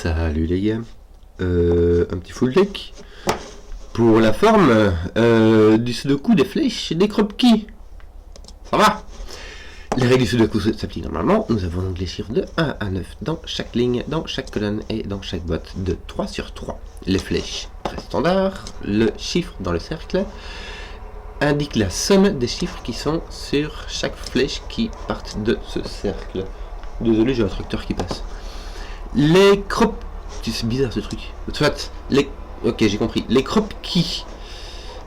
Salut les gars, un petit full deck pour la forme du sudoku, des flèches et des croquis. Ça va? Les règles du sudoku s'appliquent normalement. Nous avons donc les chiffres de 1 à 9 dans chaque ligne, dans chaque colonne et dans chaque boîte de 3 sur 3. Les flèches très standard, le chiffre dans le cercle indique la somme des chiffres qui sont sur chaque flèche qui partent de ce cercle. Désolé, j'ai un tracteur qui passe. Les crop... C'est bizarre ce truc. Soit, ok, j'ai compris. Les croquis,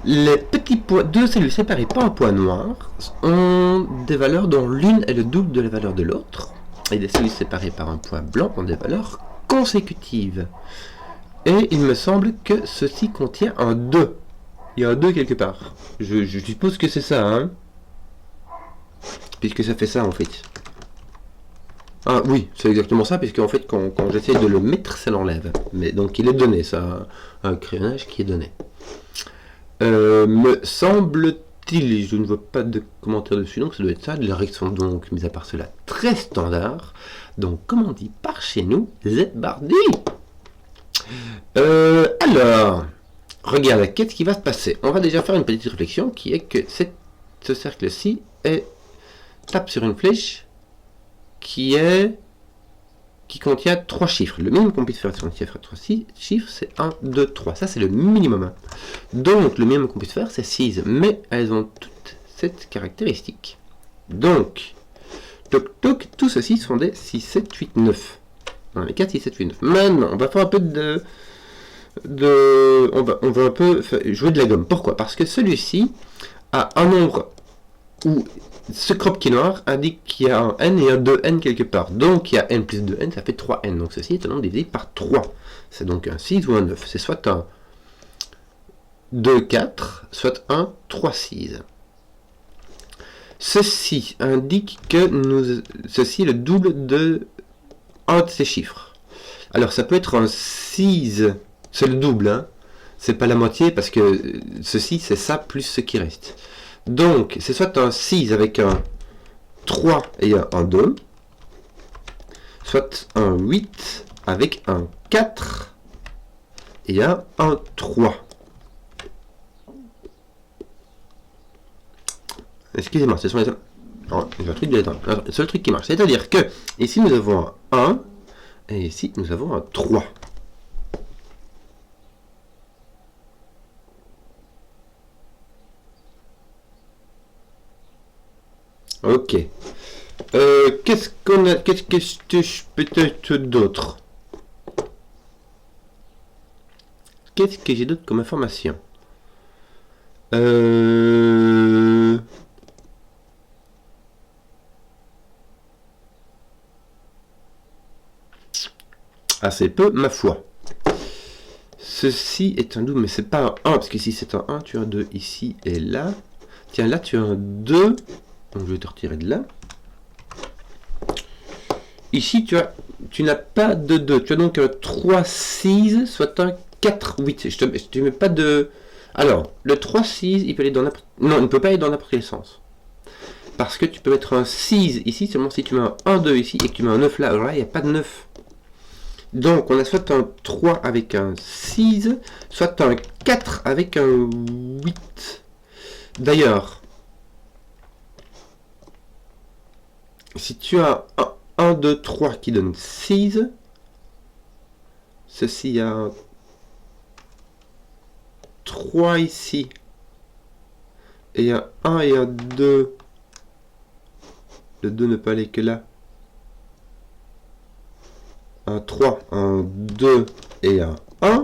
les petits points, deux cellules séparées par un point noir, ont des valeurs dont l'une est le double de la valeur de l'autre. Et des cellules séparées par un point blanc ont des valeurs consécutives. Et il me semble que ceci contient un 2. Il y a un 2 quelque part. Je suppose que c'est ça, hein. Puisque ça fait ça en fait. Ah oui, c'est exactement ça, puisque en fait, quand j'essaie de le mettre, ça l'enlève. Mais donc, il est donné, ça, un crayonnage qui est donné. Me semble-t-il, je ne vois pas de commentaire dessus, donc ça doit être ça. Les règles sont donc, mis à part cela, très standards. Donc, comme on dit par chez nous, Z Bardi. Alors, regarde, qu'est-ce qui va se passer? On va déjà faire une petite réflexion, qui est que ce cercle-ci tape sur une flèche qui contient 3 chiffres. Le minimum qu'on puisse faire sur un chiffre à 3 chiffres, c'est 1, 2, 3. Ça, c'est le minimum. Donc, le minimum qu'on puisse faire, c'est 6. Mais elles ont toutes cette caractéristique. Donc, toc toc, tout ceci sont des 6, 7, 8, 9. On a les 4, 6, 7, 8, 9. Maintenant, on va faire un peu on va un peu jouer de la gomme. Pourquoi? Parce que celui-ci a un nombre où ce croquis noir indique qu'il y a un n et un 2n quelque part. Donc il y a n plus 2n, ça fait 3n. Donc ceci est un nombre divisé par 3. C'est donc un 6 ou un 9. C'est soit un 2, 4, soit un 3, 6. Ceci indique que ceci est le double de un de ces chiffres. Alors ça peut être un 6, c'est le double, hein. C'est pas la moitié parce que ceci c'est ça plus ce qui reste. Donc, c'est soit un 6 avec un 3 et un 2, soit un 8 avec un 4 et un 3. Excusez-moi, ce sont les... Oh, le seul truc qui marche. C'est-à-dire que ici nous avons un 1 et ici nous avons un 3. Ok. Qu'est-ce que je peut-être d'autre? Qu'est-ce que j'ai d'autre comme information? Assez peu, ma foi. Ceci est un double, mais c'est pas un 1, parce que si c'est un 1, tu as un 2 ici et là. Tiens, là tu as un 2. Donc je vais te retirer de là. Ici, tu n'as pas de 2. Tu as donc un 3, 6, soit un 4, 8. Je te mets pas de... Alors, le 3, 6, il peut aller dans n'importe... Non, il ne peut pas aller dans n'importe quel sens. Parce que tu peux mettre un 6 ici, seulement si tu mets un 1, 2 ici, et que tu mets un 9 là. Alors là, il n'y a pas de 9. Donc, on a soit un 3 avec un 6, soit un 4 avec un 8. D'ailleurs... Si tu as 1, 2, 3 qui donne 6, ceci a un 3 ici, et un 1 et un 2, le 2 ne peut aller que là, un 3, un 2 et un 1,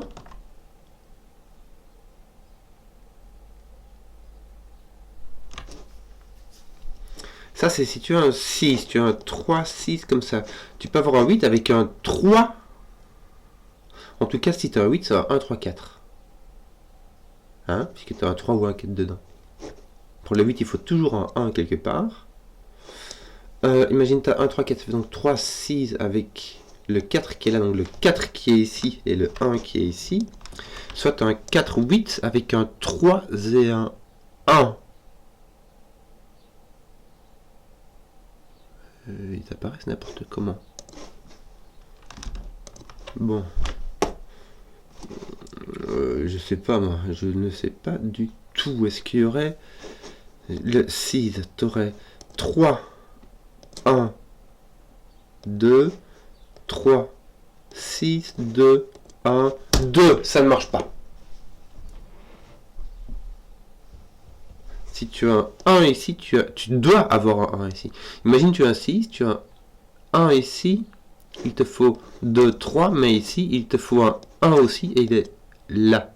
ça, c'est si tu as un 6, tu as un 3, 6 comme ça. Tu peux avoir un 8 avec un 3. En tout cas, si tu as un 8, ça va 1, 3, 4. Hein? Puisque tu as un 3 ou un 4 dedans. Pour le 8, il faut toujours un 1 quelque part. Imagine, tu as 1, 3, 4. Ça fait donc 3, 6 avec le 4 qui est là. Donc le 4 qui est ici et le 1 qui est ici. Soit tu as un 4, 8 avec un 3 et un 1. Ils apparaissent n'importe comment. Bon. Je sais pas moi, je ne sais pas du tout. Est-ce qu'il y aurait le 6, t'aurais 3, 1, 2, 3, 6, 2, 1, 2. Ça ne marche pas. Si tu as un 1 ici, tu dois avoir un 1 ici. Imagine tu as un 6, tu as un 1 ici, il te faut 2, 3, mais ici, il te faut un 1 aussi, et il est là.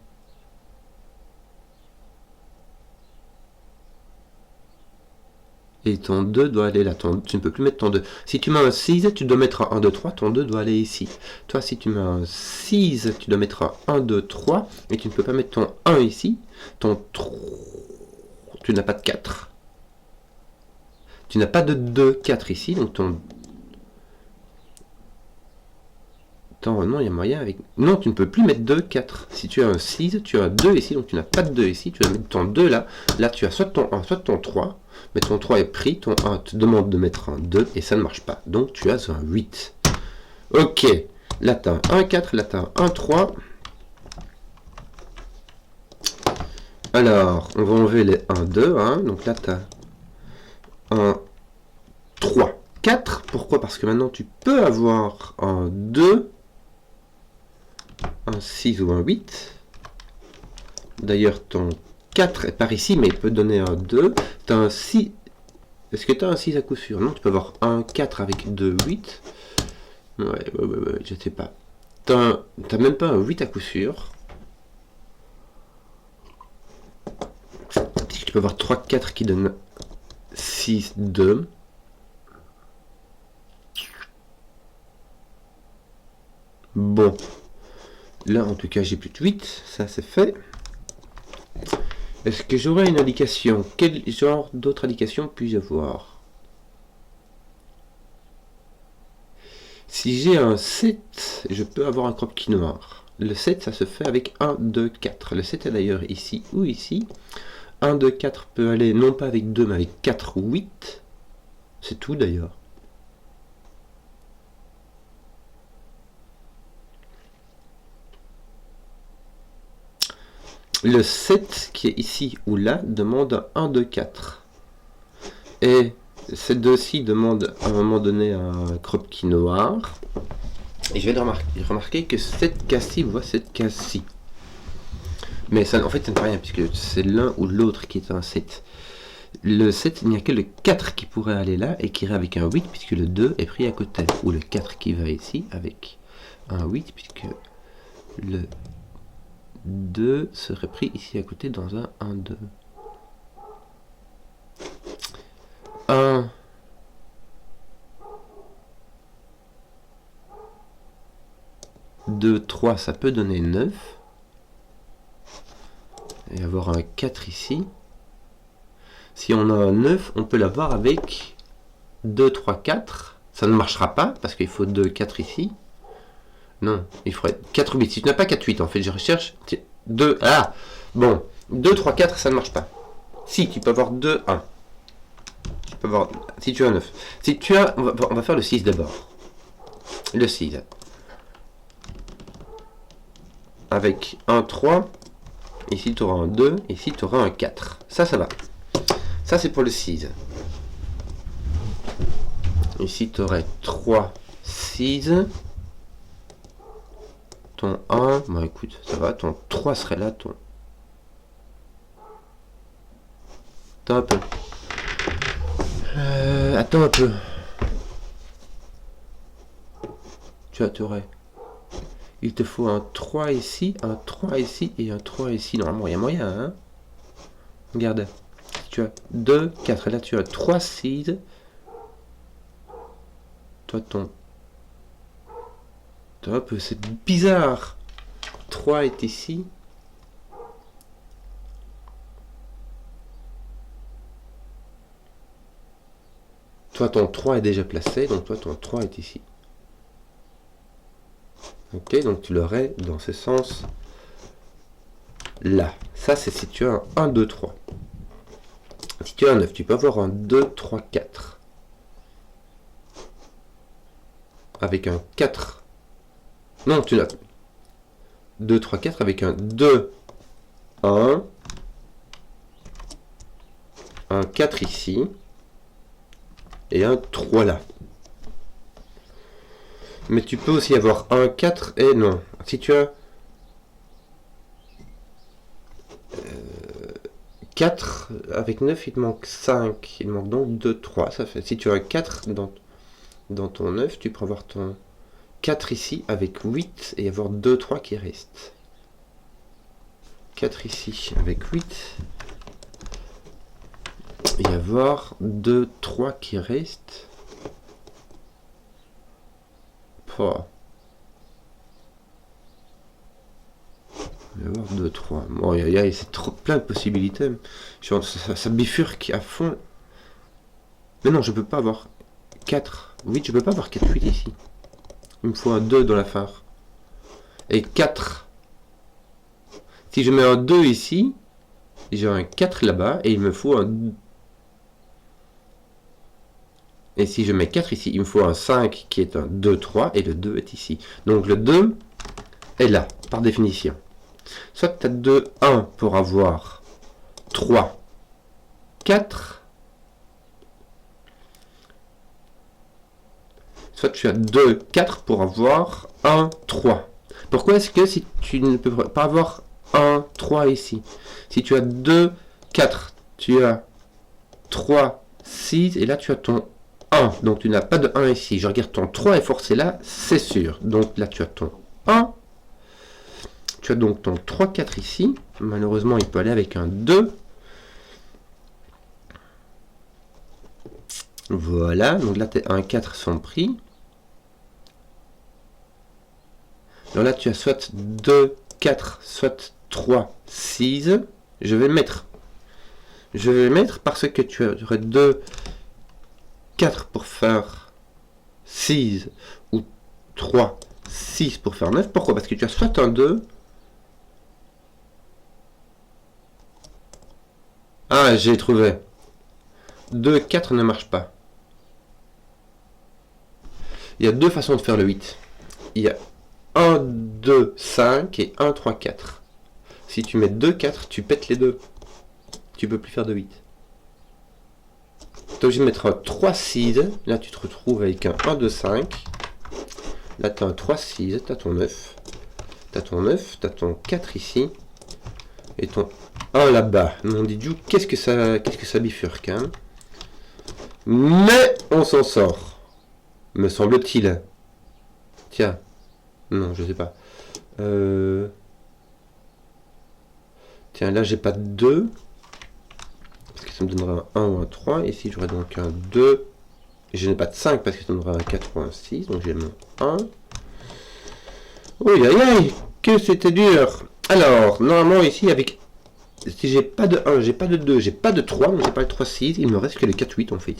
Et ton 2 doit aller là. Tu ne peux plus mettre ton 2. Si tu mets un 6, tu dois mettre un 1, 2, 3. Ton 2 doit aller ici. Toi, si tu mets un 6, tu dois mettre un 1, 2, 3. Et tu ne peux pas mettre ton 1 ici. Ton 3. Tu n'as pas de 4. Tu n'as pas de 2, 4 ici. Donc ton... Attends, non, il y a moyen avec... Non, tu ne peux plus mettre 2, 4. Si tu as un 6, tu as un 2 ici. Donc tu n'as pas de 2 ici. Tu dois mettre ton 2 là. Là, tu as soit ton 1, soit ton 3. Mais ton 3 est pris, ton 1 te demande de mettre un 2 et ça ne marche pas. Donc tu as un 8. Ok, là tu as un 4, là tu as un 3. Alors, on va enlever les 1, 2. Hein. Donc là tu as un 3, 4. Pourquoi? Parce que maintenant tu peux avoir un 2, un 6 ou un 8. D'ailleurs, ton 4 est par ici, mais il peut donner un 2. Tu as un 6. Est-ce que tu as un 6 à coup sûr? Non, tu peux avoir un 4 avec 2, 8. Ouais, je sais pas. T'as même pas un 8 à coup sûr. Tu peux avoir 3, 4 qui donne 6, 2. Bon. Là, en tout cas, j'ai plus de 8. Ça, c'est fait. Est-ce que j'aurai une indication? Quel genre d'autres indications puis-je avoir? Si j'ai un 7, je peux avoir un croquis noir. Le 7, ça se fait avec 1, 2, 4. Le 7 est d'ailleurs ici ou ici. 1, 2, 4 peut aller non pas avec 2, mais avec 4 ou 8. C'est tout d'ailleurs. Le 7 qui est ici ou là demande 1, 2, 4. Et ces deux-ci demandent à un moment donné un croquis noir. Et je vais remarquer que cette case-ci voit cette case-ci. Mais ça, en fait, ça ne fait rien, puisque c'est l'un ou l'autre qui est un 7. Le 7, il n'y a que le 4 qui pourrait aller là, et qui irait avec un 8, puisque le 2 est pris à côté. Ou le 4 qui va ici, avec un 8, puisque le 2 serait pris ici à côté dans un 1, 2. 1... 2, 3, ça peut donner 9. Et avoir un 4 ici. Si on a un 9, on peut l'avoir avec 2, 3, 4. Ça ne marchera pas, parce qu'il faut 2, 4 ici. Non, il faudrait 4, 8. Si tu n'as pas 4, 8, en fait, je recherche 2. Ah bon, 2, 3, 4, ça ne marche pas. Si, tu peux avoir 2, 1. Tu peux avoir, si tu as 9. Si tu as, on va faire le 6 d'abord. Le 6. Avec un 3. Ici, tu auras un 2. Ici, tu auras un 4. Ça va. Ça, c'est pour le 6. Ici, tu aurais 3, 6. Ton 1, bon écoute, ça va. Ton 3 serait là. Ton... Attends un peu. Attends un peu. Tu aurais... Il te faut un 3 ici, un 3 ici et un 3 ici. Normalement, il y a moyen, hein. Regarde. Tu as 2, 4. Et là, tu as 3, 6. Toi, ton... Top, c'est bizarre. 3 est ici. Toi, ton 3 est déjà placé. Donc, toi, ton 3 est ici. Ok, donc tu l'aurais dans ce sens là. Ça, c'est si tu as un 1, 2, 3. Si tu as un 9, tu peux avoir un 2, 3, 4. Avec un 4 Non, tu n'as 2, 3, 4 avec un 2, 1, un 4 ici, et un 3 là. Mais tu peux aussi avoir un 4 et non. Si tu as 4 avec 9, il te manque 5. Il manque donc 2, 3. Ça fait. Si tu as un 4 dans ton 9, tu peux avoir ton 4 ici avec 8 et avoir 2, 3 qui restent. 4 ici avec 8. Et avoir 2, 3 qui restent. Oh. Il va y avoir 2, 3. Bon, c'est trop plein de possibilités. Ça bifurque à fond. Mais non, je peux pas avoir 4. 8, je peux pas avoir 4, 8 ici. Il me faut un 2 dans la phare. Et 4. Si je mets un 2 ici, j'ai un 4 là-bas et il me faut un... Et si je mets 4 ici, il me faut un 5 qui est un 2, 3 et le 2 est ici. Donc le 2 est là, par définition. Soit tu as 2, 1 pour avoir 3, 4. Soit tu as 2, 4 pour avoir 1, 3. Pourquoi est-ce que si tu ne peux pas avoir 1, 3 ici, si tu as 2, 4, tu as 3, 6 et là tu as ton 1. Donc tu n'as pas de 1 ici. Je regarde ton 3 est forcé là, c'est sûr. Donc là tu as ton 1. Tu as donc ton 3, 4 ici. Malheureusement, il peut aller avec un 2. Voilà. Donc là, tes 1, 4 sont pris. Donc là, tu as soit 2, 4, soit 3, 6. Je vais le mettre. Je vais le mettre parce que tu aurais 2, 4 pour faire 6 ou 3, 6 pour faire 9. Pourquoi? Parce que tu as soit un 2. Ah, j'ai trouvé. 2, 4 ne marche pas. Il y a deux façons de faire le 8. Il y a 1, 2, 5 et 1, 3, 4. Si tu mets 2, 4, tu pètes les deux. Tu peux plus faire de 8. Tu es obligé de mettre un 3, 6. Là, tu te retrouves avec un 1, 2, 5. Là, tu as un 3, 6. Tu as ton 9. Tu as ton 9. Tu as ton 4 ici. Et ton 1 là-bas. Mon Dieu, qu'est-ce que ça bifurque, hein? Mais on s'en sort. Me semble-t-il. Tiens. Non, je sais pas. Tiens, là, j'ai pas de 2. Parce que ça me donnera un 1 ou un 3. Ici, j'aurai donc un 2. Et je n'ai pas de 5 parce que ça me donnera un 4 ou un 6. Donc, j'ai mon 1. Oui, aïe, aïe, que c'était dur. Alors, normalement, ici, avec... Si j'ai pas de 1, j'ai pas de 2, j'ai pas de 3, donc j'ai pas le 3, 6, il me reste que le 4, 8 en fait.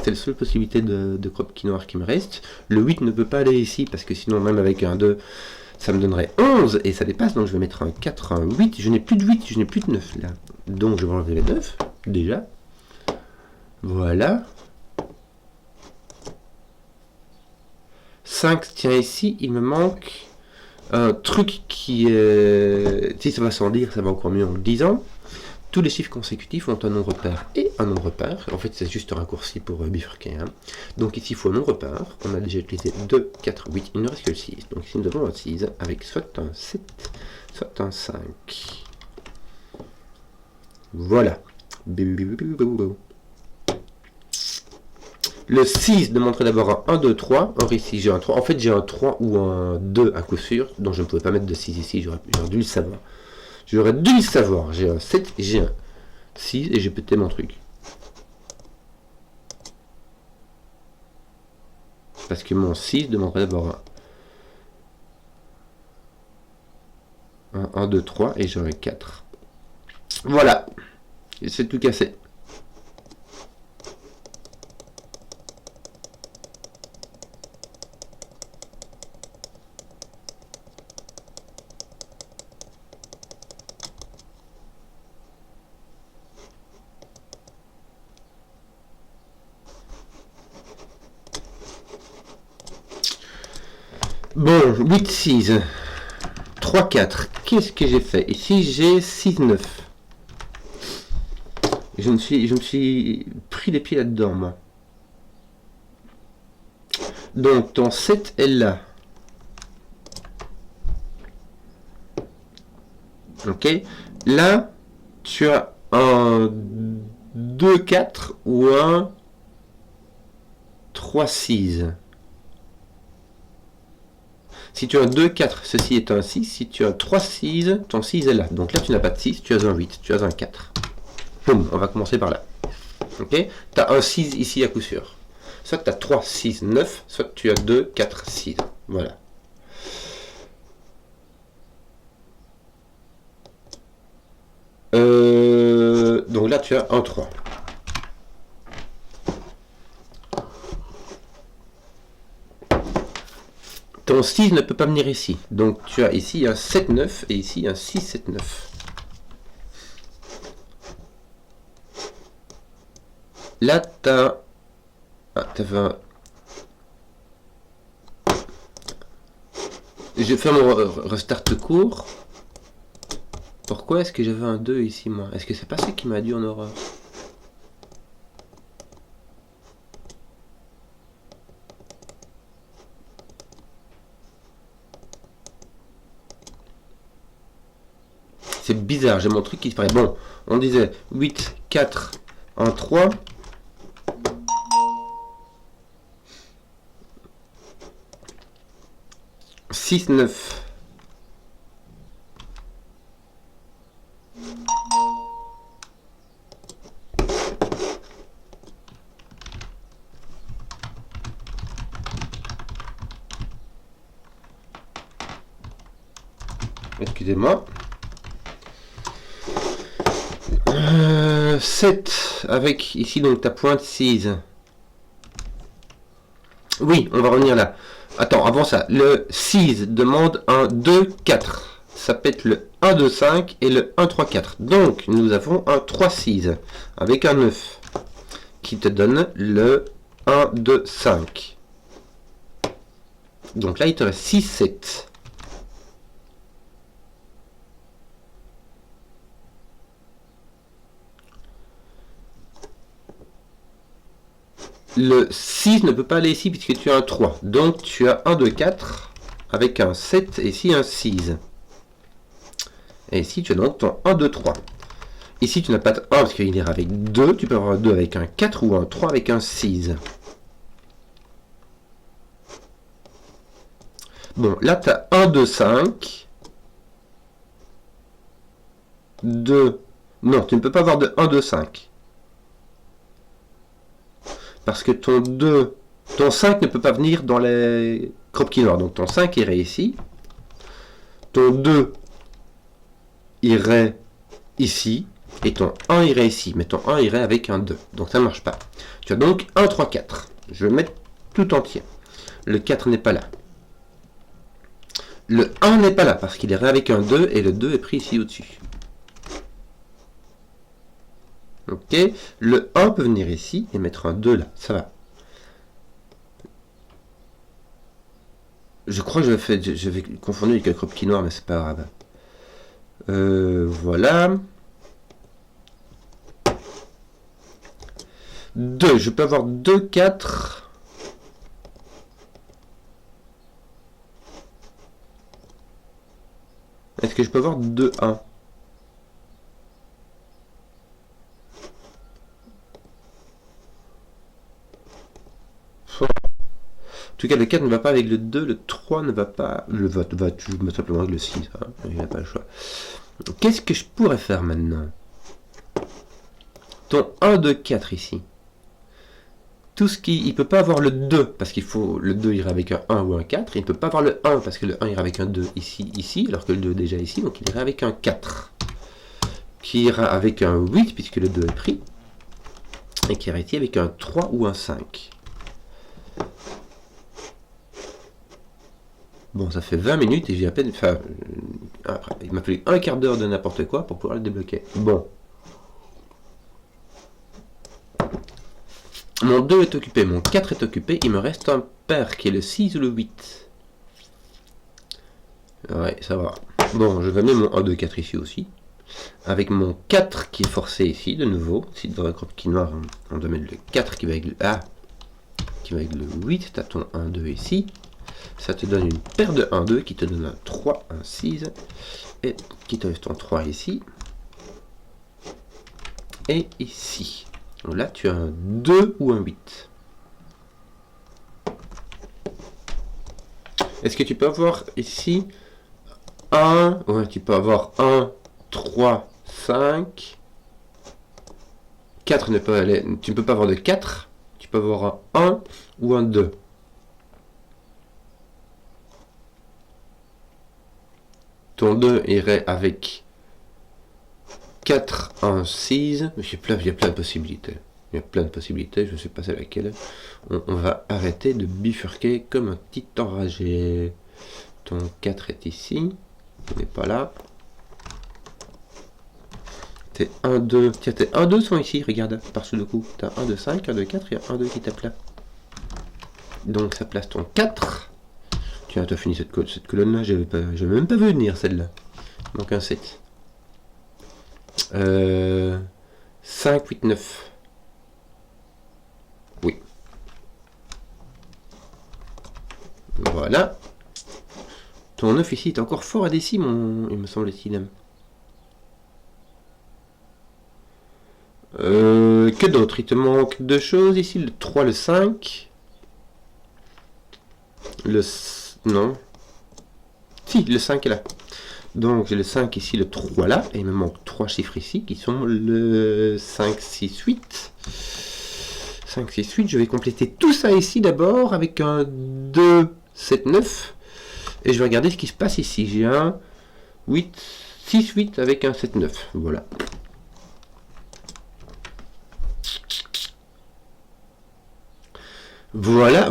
C'est la seule possibilité de Kropki noir qui me reste. Le 8 ne peut pas aller ici, parce que sinon, même avec un 2, ça me donnerait 11, et ça dépasse, donc je vais mettre un 4, un 8. Je n'ai plus de 8, je n'ai plus de 9, là. Donc je vais enlever les 9, déjà. Voilà. 5 tient ici, il me manque un truc qui est... Si ça va sans dire, ça va encore mieux en le disant. Tous les chiffres consécutifs ont un nombre pair et un nombre pair. En fait, c'est juste un raccourci pour bifurquer. Hein. Donc ici, il faut un nombre pair. On a déjà utilisé 2, 4, 8. Il ne reste que le 6. Donc ici, nous avons un 6 avec soit un 7, soit un 5. Voilà. Le 6 demanderait d'abord un 1, 2, 3. Or ici, j'ai un 3. En fait, j'ai un 3 ou un 2 à coup sûr. Donc je ne pouvais pas mettre de 6 ici. J'aurais dû le savoir. J'aurais dû le savoir. J'ai un 7, j'ai un 6 et j'ai pété mon truc. Parce que mon 6 demanderait d'abord un 1, 2, 3 et j'ai un 4. Voilà. Et c'est tout cassé. Bon, 8, 6. 3, 4. Qu'est-ce que j'ai fait? Ici, j'ai 6, 9. Je me suis pris les pieds là-dedans, moi. Donc, ton 7 est là. Ok. Là, tu as un 2, 4 ou un 3, 6. Si tu as un 2, 4, ceci est un 6. Si tu as un 3, 6, ton 6 est là. Donc là, tu n'as pas de 6, tu as un 8, tu as un 4. Boum, on va commencer par là. Ok. Tu as un 6 ici à coup sûr. Soit tu as 3, 6, 9, soit tu as 2, 4, 6. Voilà. Donc là, tu as un 3. Ton 6 ne peut pas venir ici. Donc tu as ici un 7, 9 et ici un 6, 7, 9. Là, tu as... Ah, t'avais un... Je fais mon restart de cours. Pourquoi est-ce que j'avais un 2 ici, moi? Est-ce que c'est pas ça qui m'a dit en horreur? C'est bizarre, j'ai mon truc qui disparaît. Bon, on disait 8, 4, 1, 3. Six, 9. Excusez-moi. 7 avec ici donc ta pointe 6. Oui, on va revenir là. Attends, avant ça, le 6 demande un 2, 4. Ça peut être le 1, 2, 5 et le 1, 3, 4. Donc, nous avons un 3, 6 avec un 9 qui te donne le 1, 2, 5. Donc là, il te reste 6, 7. Le 6 ne peut pas aller ici puisque tu as un 3. Donc tu as 1, 2, 4 avec un 7 et ici un 6. Et ici tu as donc ton 1, 2, 3. Ici tu n'as pas de 1 parce qu'il ira avec 2. Tu peux avoir un 2 avec un 4 ou un 3 avec un 6. Bon, là tu as 1, 2, 5. 2. Non, tu ne peux pas avoir de 1, 2, 5. Parce que ton 2, ton 5 ne peut pas venir dans les Kropki noirs. Donc ton 5 irait ici. Ton 2 irait ici. Et ton 1 irait ici. Mais ton 1 irait avec un 2. Donc ça ne marche pas. Tu as donc 1, 3, 4. Je vais mettre tout entier. Le 4 n'est pas là. Le 1 n'est pas là parce qu'il irait avec un 2 et le 2 est pris ici au-dessus. Ok, le 1 peut venir ici et mettre un 2 là, ça va. Je crois que je vais confondre avec un Kropki noir, mais c'est pas grave. Voilà. 2, je peux avoir 2, 4. Est-ce que je peux avoir 2, 1? En tout cas, le 4 ne va pas avec le 2, le 3 ne va pas. Le va toujours simplement avec le 6. Hein, il n'y a pas le choix. Qu'est-ce que je pourrais faire maintenant? Ton 1, 2, 4 ici. Tout ce qui. Il ne peut pas avoir le 2, parce qu'il faut. Le 2 ira avec un 1 ou un 4. Il ne peut pas avoir le 1, parce que le 1 ira avec un 2 ici, ici, alors que le 2 est déjà ici, donc il ira avec un 4. Qui ira avec un 8, puisque le 2 est pris. Et qui ira ici avec un 3 ou un 5. Bon, ça fait 20 minutes et j'ai à peine... Enfin, il m'a fallu un quart d'heure de n'importe quoi pour pouvoir le débloquer. Bon. Mon 2 est occupé, mon 4 est occupé, il me reste un pair qui est le 6 ou le 8. Ouais, ça va. Bon, je vais mettre mon 1, 2, 4 ici aussi. Avec mon 4 qui est forcé ici, de nouveau. Si dans la crotte qui noire, on doit mettre le 4 qui va avec le A, qui va avec le 8. Tu as ton 1, 2 ici. Ça te donne une paire de 1, 2 qui te donne un 3, un 6. Et qui te laisse ton 3 ici. Et ici. Donc là, tu as un 2 ou un 8. Est-ce que tu peux avoir ici 1, ouais, tu peux avoir 1, 3, 5, 4 ne peut aller, tu ne peux pas avoir de 4, tu peux avoir un 1 ou un 2. Ton 2 irait avec 4, 1, 6, il y a plein de possibilités. Il y a plein de possibilités, je ne sais pas c'est laquelle. On va arrêter de bifurquer comme un petit enragé. Ton 4 est ici, il n'est pas là. Tes 1, 2, tiens, tes 1, 2 sont ici, regarde, par ce coup. Tu as 1, 2, 5, 1, 2, 4 et 1, 2 qui tape là. Donc ça place ton 4. Tiens, tu as fini cette colonne-là, je n'avais même pas vu venir celle-là. Donc un 7. 5, 8, 9. Oui. Voilà. Ton 9 ici est encore fort à décime, il me semble-t-il. Que d'autre? Il te manque deux choses ici, le 3, le 5. Non. Si, le 5 est là. Donc j'ai le 5 ici, le 3 là, et il me manque 3 chiffres ici qui sont le 5, 6, 8. 5, 6, 8, je vais compléter tout ça ici d'abord avec un 2, 7, 9. Et je vais regarder ce qui se passe ici. J'ai un 8, 6, 8 avec un 7, 9. Voilà. Voilà.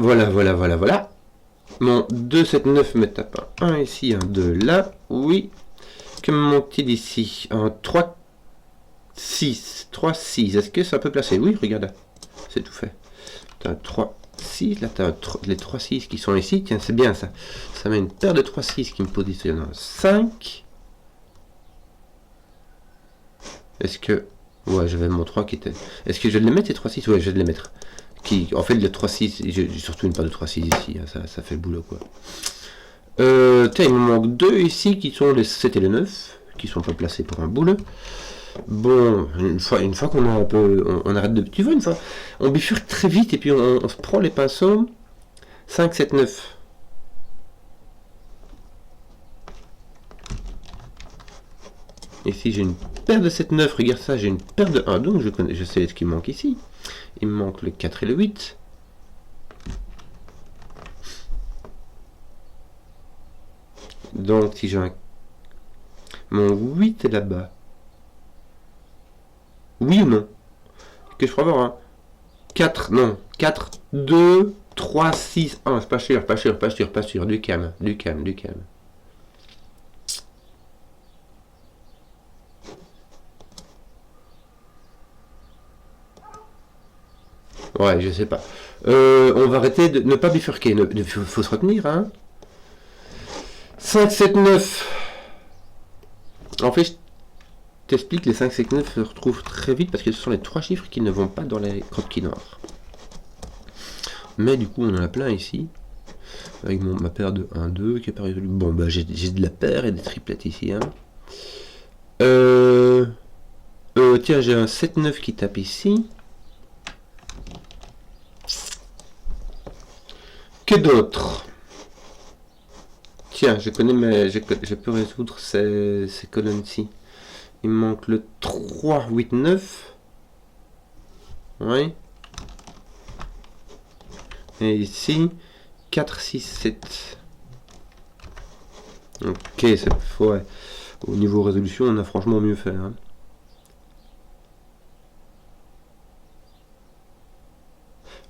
Mon 2, 7, 9 me tape un 1 ici, un 2 là. Oui. Que me manque-t-il ici? Un 3, 6. 3, 6. Est-ce que ça peut placer? Oui, regarde. C'est tout fait. Tu as un 3, 6. Là, tu as les 3, 6 qui sont ici. Tiens, c'est bien ça. Ça met une paire de 3, 6 qui me positionne un 5. Est-ce que... Ouais, j'avais mon 3 qui était... Est-ce que je vais les mettre, les 3, 6? Ouais, je vais les mettre. En fait, le 3, 6, j'ai surtout une paire de 3, 6 ici. Hein, ça fait le boulot, quoi. Tiens, il me manque 2 ici qui sont les 7 et les 9. Qui sont pas placés pour un boule. Bon, une fois qu'on a un peu... On arrête de... Tu vois, une fois... On bifurque très vite et puis on se prend les pinceaux. 5, 7, 9. Ici, j'ai une paire de 7, 9. Regarde ça, j'ai une paire de 1. Donc, je sais ce qui manque ici. Il me manque le 4 et le 8. Donc, si j'ai un... Mon 8 est là-bas. Oui ou non? Que je pourrais avoir un 4, non. 4, 2, 3, 6, 1. C'est pas sûr. Du calme. Ouais, je sais pas. On va arrêter de ne pas bifurquer. Il faut se retenir, hein. 5, 7, 9. En fait, je t'explique, les 5, 7, 9 se retrouvent très vite parce que ce sont les 3 chiffres qui ne vont pas dans les croquis noirs. Mais du coup, on en a plein ici. Avec ma paire de 1, 2 qui est pas résolue. Bon, bah j'ai de la paire et des triplettes ici. Hein. Tiens, j'ai un 7, 9 qui tape ici. Que d'autre? Tiens, je peux résoudre ces colonnes-ci. Il me manque le 3, 8, 9. Oui. Et ici, 4, 6, 7. Ok, c'est ouais. Au niveau résolution, on a franchement mieux fait. Hein.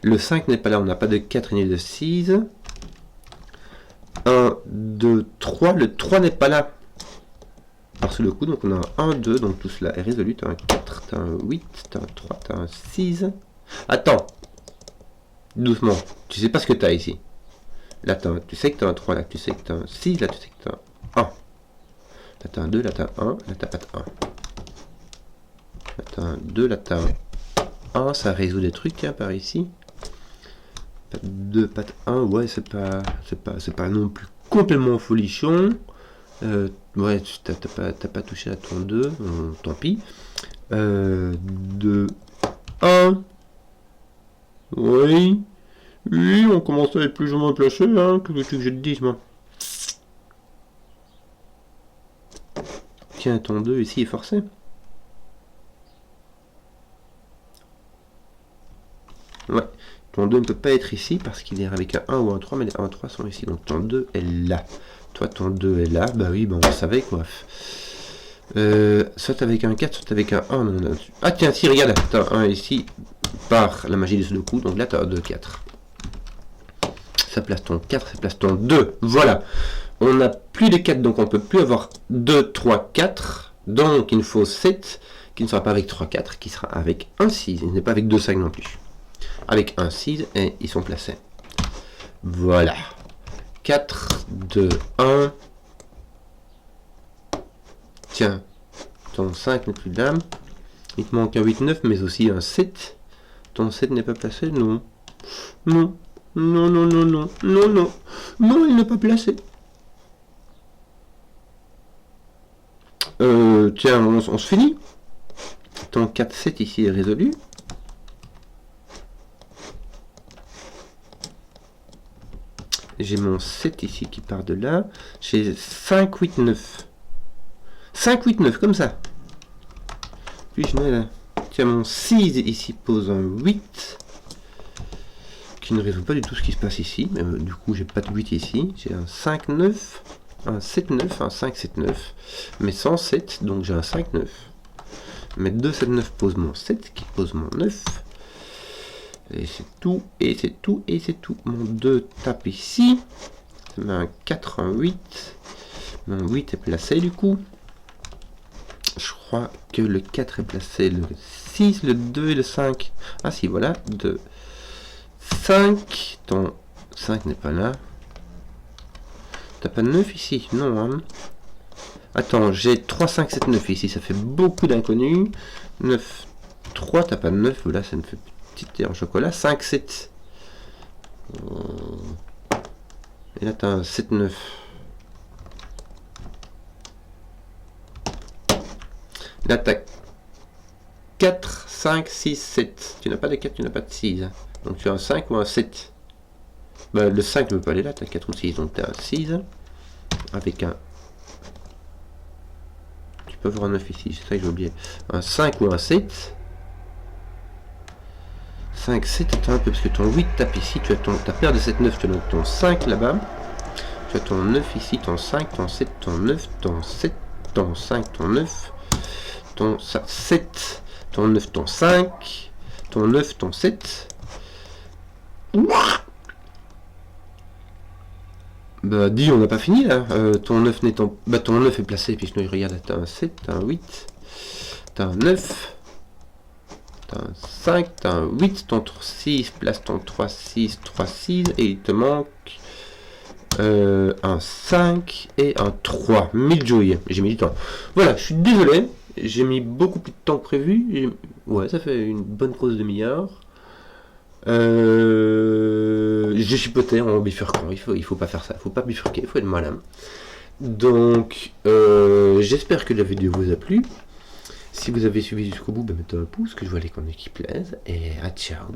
Le 5 n'est pas là, on n'a pas de 4 ni de 6. 1, 2, 3. Le 3 n'est pas là. Par le coup, donc on a un 1, 2, donc tout cela est résolu. Tu as un 4, tu as un 8, tu as un 3, tu as un 6. Attends. Doucement. Tu sais pas ce que tu as ici. Là, tu sais que tu as un 3, là, tu sais que tu as un 6, là, tu sais que tu as un... 1. Là t'as un 2, là t'as 1, là t'as pas de 1. Là t'as un 2, là t'as un 1, ça résout des trucs hein, par ici. Pas de 2, pas de 1, ouais c'est pas non plus complètement folichon. Ouais, t'as pas touché à ton 2, tant pis. 2, 1. Oui. Oui, on commence à être plus ou moins placé, hein. Que veux-tu que je te dise, moi? Tiens, ton 2 ici est forcé. Ouais. Ton 2 ne peut pas être ici parce qu'il est avec un 1 ou un 3, mais les 1 et 3 sont ici. Donc ton 2 est là. Toi, ton 2 est là. Bah oui, bah on savait quoi. Soit avec un 4, soit avec un 1. Non. Ah tiens, si, regarde, t'as un ici par la magie des Sudoku. Donc là, t'as un 2, 4. Ça place ton 4, ça place ton 2. Voilà. On n'a plus de 4, donc on ne peut plus avoir 2, 3, 4. Donc il nous faut 7, qui ne sera pas avec 3, 4, qui sera avec 1, 6. Il n'est pas avec 2, 5 non plus. Avec 1, 6, et ils sont placés. Voilà. 4, 2, 1. Tiens, ton 5 n'est plus de dame. Il te manque un 8, 9, mais aussi un 7. Ton 7 n'est pas placé? Non. Non. Non, non, non, non. Non, non. Non, il n'est pas placé. Tiens, on se finit. Ton 4, 7 ici est résolu. J'ai mon 7 ici qui part de là. J'ai 5, 8, 9. 5, 8, 9, comme ça. Puis je mets là. Tiens, mon 6 ici pose un 8. Qui ne résout pas du tout ce qui se passe ici. Mais du coup, j'ai pas de 8 ici. J'ai un 5, 9. Un 7, 9. Un 5, 7, 9. Mais sans 7, donc j'ai un 5, 9. Mais 2, 7, 9 pose mon 7, qui pose mon 9. Et c'est tout, et c'est tout, et c'est tout. Mon 2 tape ici. Ça met un 4, un 8. Mon 8 est placé du coup. Je crois que le 4 est placé, le 6, le 2 et le 5. Ah si, voilà. 2, 5. Ton 5 n'est pas là. T'as pas de 9 ici? Non, hein. Attends, j'ai 3, 5, 7, 9 ici. Ça fait beaucoup d'inconnus. 9, 3, t'as pas de 9. Voilà, ça me fait petite en chocolat. 5, 7. Et là, t'as un 7, 9. Là, t'as 4, 5, 6, 7. Tu n'as pas de 4, tu n'as pas de 6. Donc, tu as un 5 ou un 7. Bah, le 5 ne peut pas aller là, tu as 4 ou 6. Donc, tu as un 6. Avec un... Tu peux avoir un 9 ici, c'est ça que j'ai oublié. Un 5 ou un 7. 5, 7, attends un peu, parce que ton 8 tape ici. Tu as ta paire de 7, 9. Tu as donc ton 5 là-bas. Tu as ton 9 ici, ton 5, ton 7, ton 9, ton 7, ton 5, ton 9. Ton 7, ton 9, ton 5, ton 9, ton 7. Bah dis, on n'a pas fini là. Ton 9 n'étant... Bah ton 9 est placé, puis je regarde, t'as un 7, t'as un 8, t'as un 9, t'as un 5, t'as un 8, ton 6 place ton 3, 6, 3, 6, et il te manque un 5 et un 3. 1000 joyeux, j'ai mis du temps. Voilà, je suis désolé. J'ai mis beaucoup plus de temps que prévu. Ouais, ça fait une bonne grosse demi-heure. J'ai chipoté en bifurquant. Il faut pas faire ça. Il faut pas bifurquer. Il faut être malin. Donc, j'espère que la vidéo vous a plu. Si vous avez suivi jusqu'au bout, mettez un pouce, que je vois les contenus qui plaisent. Et à ciao.